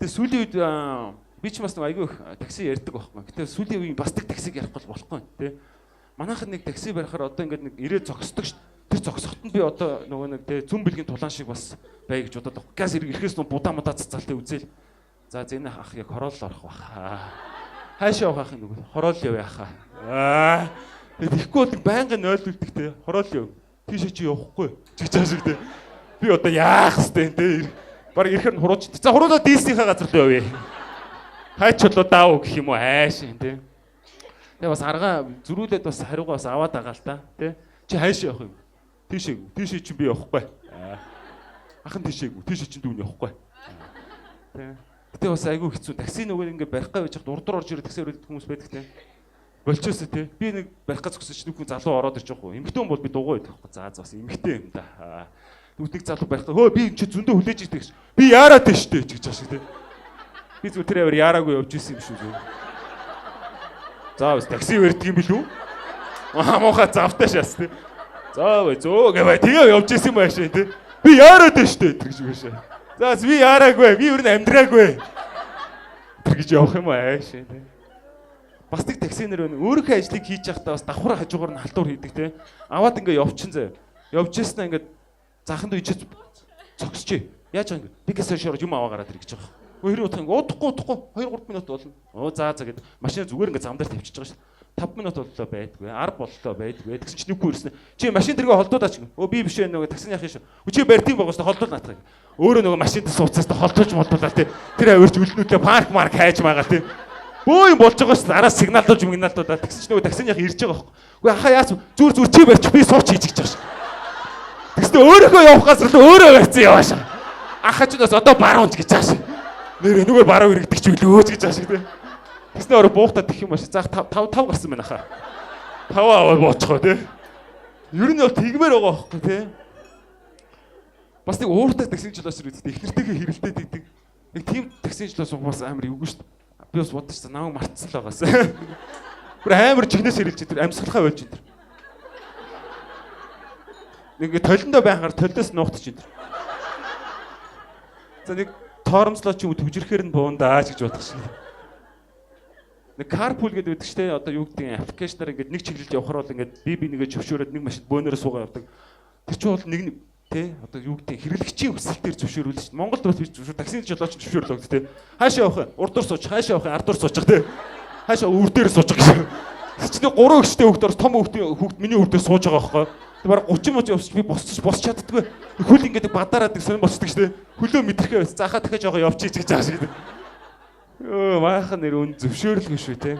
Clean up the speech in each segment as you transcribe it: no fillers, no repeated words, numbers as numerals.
Гэтэ сүүлийн үед би ч бас нэг айгүй их такси ярьдаг байхгүй. Гэтэ сүүлийн үеийн бас нэг таксиг ярих бол болохгүй тий. Манайхан нэг такси барихаар одоо ингээд нэг ирээ зогсдог ш. Тэр зогсоход нь би одоо нөгөө нэг тий зүн бэлгийн тулаан шиг бас бай гэж бодоод байгаа. Газ ирэхээс нь будаа мудаа цацаалтай үзэл. За зэний ах яг хороол орох баха. Хаашаа явах юм нөгөө хороол явъя хаа. Тэгээд ихгүй бол байнгын ойлддаг тий. Хороол яв. Тийш чи явахгүй. Чигч ашиг тий. Би одоо яах вэ тий. Бараг ирэхээр нь хурууч. За хуруулаа DC-ийнхаа газар руу явъя. Хайч болоо даав гэх юм уу хайш тий. Тэгээ бас аргаа зөрүүлээд бас хариугаа бас аваад байгаа л та тий. Чи хайш явах юм. Тийшээгүй. Тийшээ чи би явахгүй. Ахан тийшээгүй. Тийшээ чи дүүн явахгүй. Тий. Гэтэ бас айгүй хэцүү. Такси нөгөө ингээ барих гэж яхад урд орж ирэх такси өрөөд хүмүүс байдаг тий. Болчоосоо тий. Би нэг барих гэж зогсож нөхөн залуу ороод ирж байгаа хөө. Эмэгтэй хүн бол би дугуй байдаг хөө. За бас эмэгтэй юм да. Нүдник залуу барих. Хөө би энэ чи зөндөө хүлээж идэх гэж. Би яараад тийш дээ гэж ашиг тий. Би зүгээр тэр аваар яараагүй явж исэн юм шүү дээ. За бас такси өрдөг юм билүү? Муухай завтай шаас тий. За бай зөө гэвэ тэгээ явж исэн юм аашаа тий. Би яараад тийш дээ гэж үгээшээ. За би яараагүй. Би юу н амьдраагүй. Тэр гэж явах юм аашаа тий. Бас нэг таксинер байна. Өөрийнхөө ажлыг хийж явахдаа бас давхар хажуугаар нь халдвар хийдэг тий. Аваад ингээ явчихын заяа. Явж яснаа ингээ заханд үечээ зогсчээ. Яаж байгаа ингээ. Би гэсээ шорож юм аваа гараад ир гэж байгаа. Хоёрын утга ингээ удахгүй 2-3 минут болно. Оо за гэд машин зүгээр ингээ зам дээр тавьчихж байгаа шүү. 5 минут боллоо байдгүй. 10 боллоо байдгүй. Тэгсэн чинь нүггүй ирсэн. Чи машин тэргээ холдуулаач. Өө би биш ээ нөгөө таксиныхаа шүү. Чи барьтын байгаас холдуул наатах. Өөрөө нөгөө машинд сууцаас холдуулж молдуулаа тий. Тэр авирч үлнүүтлээ парк марк хайж байгаа тий. Бөө юм болж байгаа шүү. Араас сигналдуулж мигналдуулаа. Тэгсэн чинь нөгөө таксиныхаа ирж байгаа байхгүй. Үгүй хаа яас зүр чи барьч би сууч хийж гэж байгаа шүү. Тэгсэн өөрөөхөө явах газар л өөрөө барьцсан яваашаа. Ахачудаас одоо баруунч гэж байгаа шүү. Нэр энэгээр бараа иргэдэг ч үлөөч гэж ашиг тий. Тэснэ өөрөө буухтаад их юм ааш. За 5 гарсан байна хаа. 5 аваад бооцохоо тий. Ер нь бол тэгмээр байгаа байхгүй тий. Бас нэг ууртай таксижлоос ирээд ихнэртэйгээ хэрэлдээд идэг. Нэг тийм таксижлоос бас амар эвгүй шүү дээ. Би бас бодож та намайг мартсан л байгаас. Бүр амар жигнэс хэрэлж тэр амьсгалахаа болж энэ. Нэг толиндоо байхаар толиос нуугдчих энэ. За нэг торомслоо ч юм уу төвжирхээр нь буундаа гэж бодох шин. Нэг carpool гэдэг байдаг штэ одоо юу гэдэг аппликейшнаар ингээд нэг чиглэлд явахаар бол ингээд би нэгээ зөвшөөрөөд нэг машин бөөнөрөө суугаа явдаг. Тэр чинь бол нэг тий одоо юу гэдэг хэрэглэгчийн хүсэлтээр зөвшөөрүүлж штэ. Монголд бас биш зөвшөөр таксинд жолооч зөвшөөрлөө гэдэг тий. Хаашаа явах вэ? Урд дор сууч, хаашаа явах вэ? Ард дор суучих тий. Хаашаа өвөр дээр суучих гэж. Чи нэг 3 өгчтэй хөвгт том хөвгт миний өвөр дээр сууж байгаа байхгүй. Бараг 30 мөч явж би босч чаддгүй. Хөл ингээд бадараад сонь болцдог штэ. Хөлөө мэдрэхээ байс. Заахаа дахиад жоо явчих гэж байгаа шиг. Өө маахан нэр өн зөвшөөрлгүй шүү те.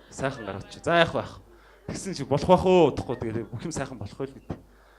Сайхан гаргач. За яах байх. Тэгсэн чи болох байх уу удахгүй тэгээд бүх юм сайхан болох байл гэдэг.